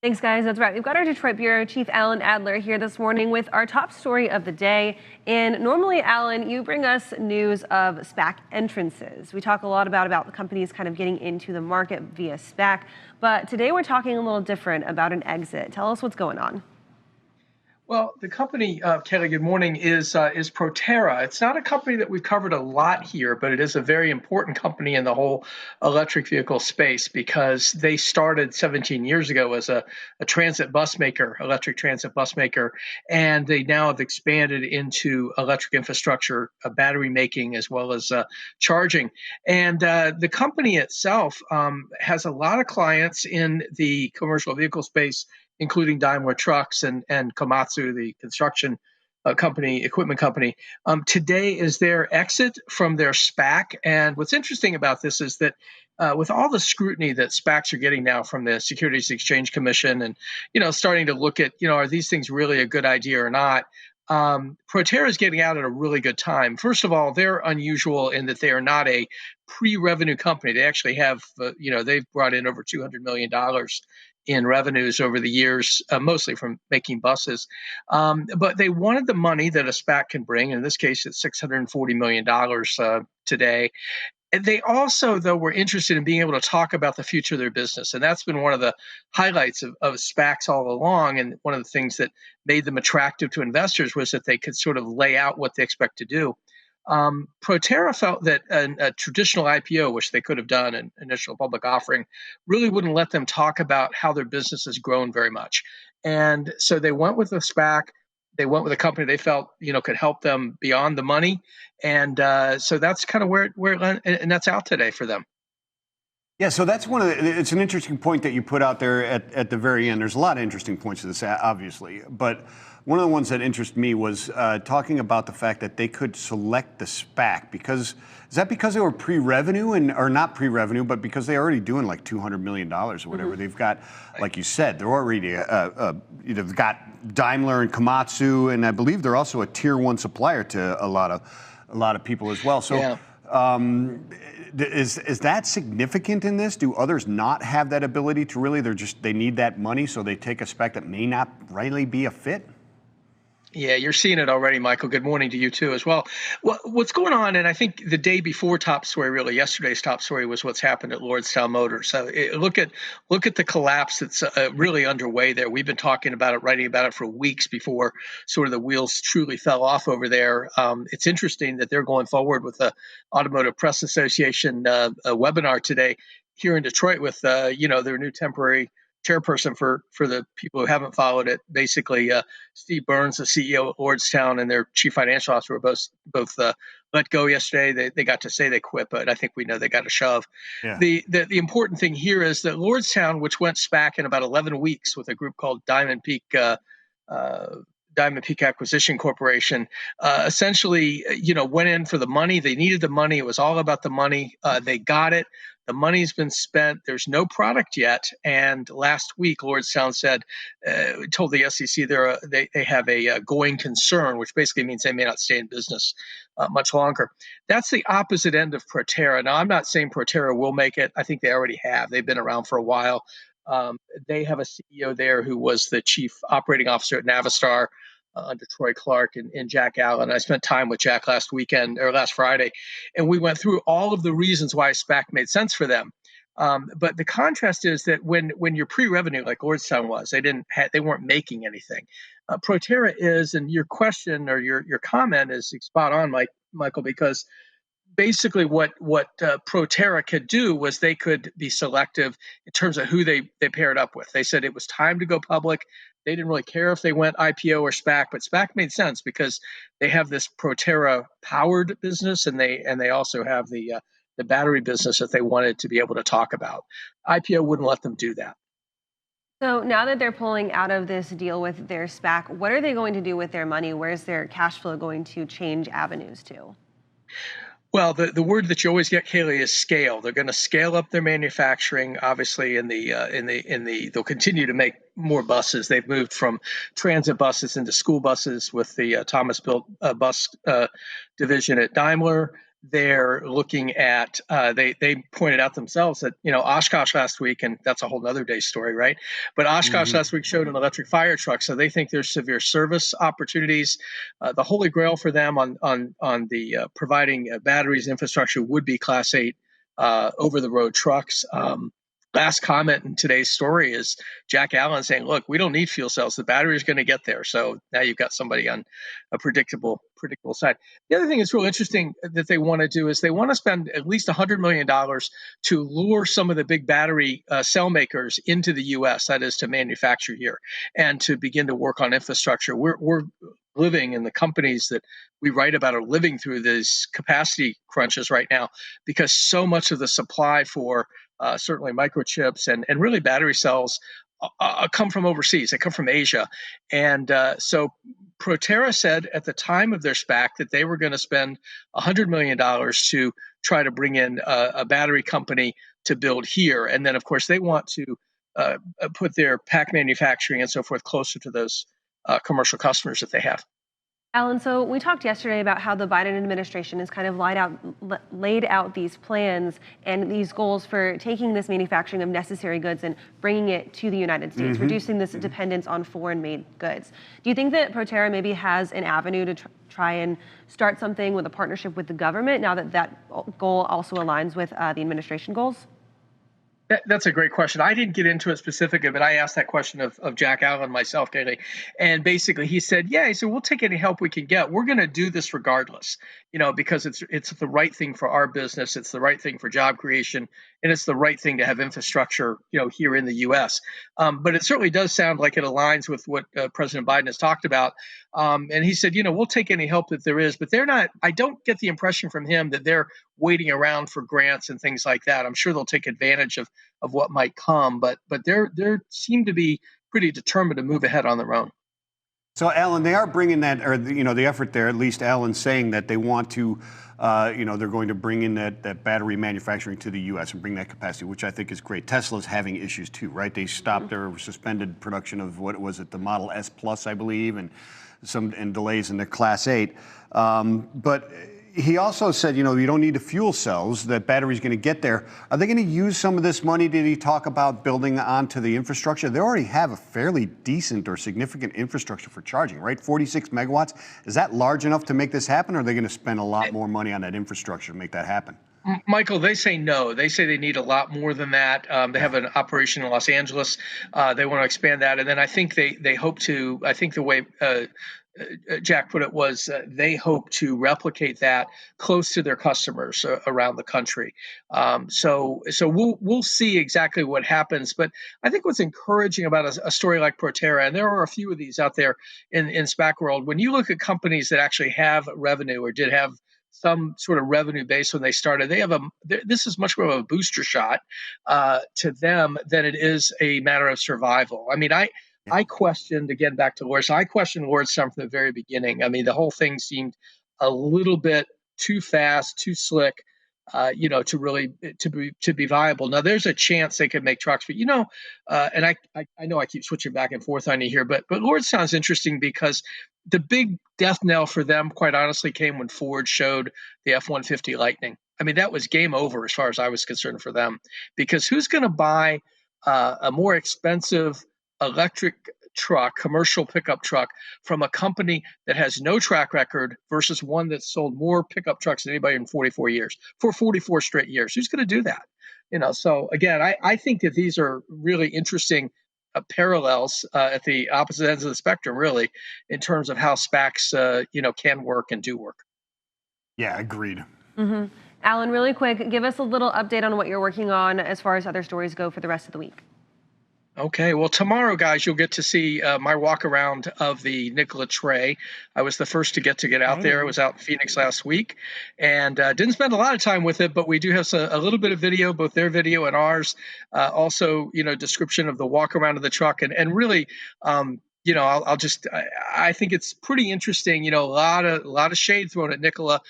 Thanks, guys. That's right. We've got our Detroit Bureau Chief Alan Adler here this morning with our top story of the day. And normally, Alan, you bring us news of SPAC entrances. We talk a lot about the companies kind of getting into the market via SPAC. But today we're talking a little different about an exit. Tell us what's going on. Well, the company, Kaylee, good morning, is Proterra. It's not a company that we've covered a lot here, but it is a very important company in the whole electric vehicle space because they started 17 years ago as a transit bus maker, electric transit bus maker, and they now have expanded into electric infrastructure, battery making, as well as charging. And the company itself has a lot of clients in the commercial vehicle space, including Daimler Trucks and Komatsu, the construction equipment company. Today is their exit from their SPAC. And what's interesting about this is that with all the scrutiny that SPACs are getting now from the Securities Exchange Commission and, starting to look at, are these things really a good idea or not? Proterra is getting out at a really good time. First of all, they're unusual in that they are not a pre-revenue company. They actually have, they've brought in over $200 million in revenues over the years, mostly from making buses. But they wanted the money that a SPAC can bring. In this case, it's $640 million today. And they also, though, were interested in being able to talk about the future of their business. And that's been one of the highlights of SPACs all along. And one of the things that made them attractive to investors was that they could sort of lay out what they expect to do. Proterra felt that a traditional IPO, which they could have done, an initial public offering, really wouldn't let them talk about how their business has grown very much. And so they went with a SPAC. They went with a company they felt, could help them beyond the money. And so that's kind of where it and that's out today for them. Yeah, so that's it's an interesting point that you put out there at the very end. There's a lot of interesting points to this, obviously. But one of the ones that interested me was talking about the fact that they could select the SPAC is that because they were pre-revenue or not pre-revenue, but because they're already doing like $200 million or whatever. Mm-hmm. They've got, like you said, they're already, they've got Daimler and Komatsu, and I believe they're also a tier one supplier to a lot of people as well. So. Yeah. Is that significant in this? Do others not have that ability to really? They need that money, so they take a SPAC that may not rightly be a fit? Yeah, you're seeing it already, Michael. Good morning to you too as well. What's going on, and I think the day before top story, really yesterday's top story, was what's happened at Lordstown Motors. So look at the collapse that's really underway there. We've been talking about it, writing about it for weeks before sort of the wheels truly fell off over there. It's interesting that they're going forward with the Automotive Press Association a webinar today here in Detroit with their new temporary chairperson for the people who haven't followed it. Basically, Steve Burns, the CEO at Lordstown, and their chief financial officer were both let go yesterday. They got to say they quit, but I think we know they got a shove. Yeah. The important thing here is that Lordstown, which went SPAC in about 11 weeks with a group called Diamond Peak Acquisition Corporation, essentially, went in for the money. They needed the money. It was all about the money. They got it. The money's been spent. There's no product yet. And last week, Lordstown told the SEC they have a going concern, which basically means they may not stay in business much longer. That's the opposite end of Proterra. Now, I'm not saying Proterra will make it. I think they already have. They've been around for a while. They have a CEO there who was the chief operating officer at Navistar, under Troy Clark and Jack Allen. I spent time with Jack last Friday, and we went through all of the reasons why SPAC made sense for them. But the contrast is that when you're pre-revenue, like Lordstown was, they weren't making anything. Proterra is, and your question or your comment is spot on, Michael, because basically what Proterra could do was they could be selective in terms of who they paired up with. They said it was time to go public. They didn't really care if they went IPO or SPAC, but SPAC made sense because they have this Proterra powered business, and they also have the battery business that they wanted to be able to talk about. IPO wouldn't let them do that. So now that they're pulling out of this deal with their SPAC, what are they going to do with their money? Where's their cash flow going to change avenues to? Well, the word that you always get, Kaylee, is scale. They're going to scale up their manufacturing, obviously. They'll continue to make more buses. They've moved from transit buses into school buses with the Thomas Built bus division at Daimler. they're looking at, they pointed out themselves that, Oshkosh last week, and that's a whole other day story, right? But Oshkosh last week showed an electric fire truck, so they think there's severe service opportunities. The holy grail for them on the providing batteries infrastructure would be Class 8 over the road trucks. Last comment in today's story is Jack Allen saying, look, we don't need fuel cells. The battery is going to get there. So now you've got somebody on a predictable side. The other thing that's real interesting that they want to do is they want to spend at least $100 million to lure some of the big battery cell makers into the U.S., that is to manufacture here, and to begin to work on infrastructure. We're living, and the companies that we write about are living through these capacity crunches right now because so much of the supply for certainly microchips and really battery cells come from overseas. They come from Asia. And so Proterra said at the time of their SPAC that they were going to spend $100 million to try to bring in a battery company to build here. And then, of course, they want to put their pack manufacturing and so forth closer to those commercial customers that they have. Alan, so we talked yesterday about how the Biden administration has kind of laid out these plans and these goals for taking this manufacturing of necessary goods and bringing it to the United States, reducing this dependence on foreign-made goods. Do you think that Proterra maybe has an avenue to try and start something with a partnership with the government now that that goal also aligns with the administration goals? That's a great question. I didn't get into it specifically, but I asked that question of Jack Allen myself, Kaylee. And basically he said, we'll take any help we can get. We're going to do this regardless, because it's the right thing for our business. It's the right thing for job creation. And it's the right thing to have infrastructure, here in the U.S. But it certainly does sound like it aligns with what President Biden has talked about. And he said, we'll take any help that there is. But they're not, I don't get the impression from him that they're waiting around for grants and things like that. I'm sure they'll take advantage of what might come, but they seem to be pretty determined to move ahead on their own. So, Alan, they are bringing that, or the effort there. At least Alan's saying that they want to, they're going to bring in that battery manufacturing to the U.S. and bring that capacity, which I think is great. Tesla's having issues too, right? They stopped or suspended production of what was it, the Model S Plus, I believe, and delays in the Class 8. But he also said, you don't need the fuel cells, that battery's going to get there. Are they going to use some of this money? Did he talk about building onto the infrastructure? They already have a fairly decent or significant infrastructure for charging, right? 46 megawatts. Is that large enough to make this happen, or are they going to spend a lot more money on that infrastructure to make that happen? Michael, they say no. They say they need a lot more than that. They have an operation in Los Angeles. They want to expand that. And then I think they hope to, I think the way Jack put it was they hope to replicate that close to their customers around the country. So we'll see exactly what happens. But I think what's encouraging about a story like Proterra, and there are a few of these out there in SPAC world, when you look at companies that actually have revenue or did have some sort of revenue base when they started, this is much more of a booster shot to them than it is a matter of survival. I mean, I questioned, again, back to Lordstown, I questioned Lordstown from the very beginning. I mean, the whole thing seemed a little bit too fast, too slick, to really to be viable. Now, there's a chance they could make trucks, but and I know I keep switching back and forth on you here, but Lordstown's interesting because the big death knell for them, quite honestly, came when Ford showed the F-150 Lightning. I mean, that was game over as far as I was concerned for them, because who's going to buy a more expensive electric truck, commercial pickup truck, from a company that has no track record versus one that's sold more pickup trucks than anybody in 44 years, for 44 straight years? Who's going to do that? So again, I think that these are really interesting parallels at the opposite ends of the spectrum, really, in terms of how SPACs, can work and do work. Yeah, agreed. Alan, really quick, give us a little update on what you're working on as far as other stories go for the rest of the week. Okay, well, tomorrow, guys, you'll get to see my walk around of the Nikola tray. I was the first to get out there. I was out in Phoenix last week and didn't spend a lot of time with it, but we do have a little bit of video, both their video and ours. Also, description of the walk around of the truck, and really, I think it's pretty interesting. A lot of shade thrown at Nikola,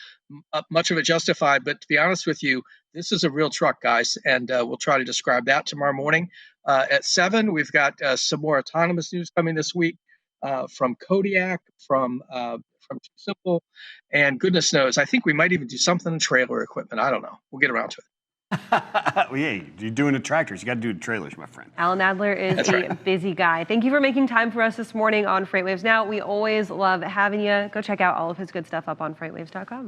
much of it justified. But to be honest with you, this is a real truck, guys, and we'll try to describe that tomorrow morning. At 7, we've got some more autonomous news coming this week. Kodiak, from Too Simple, and goodness knows, I think we might even do something in trailer equipment. I don't know. We'll get around to it. Well, yeah, you're doing the tractors. You got to do the trailers, my friend. Alan Adler is That's right. busy guy. Thank you for making time for us this morning on FreightWaves Now. We always love having you. Go check out all of his good stuff up on FreightWaves.com.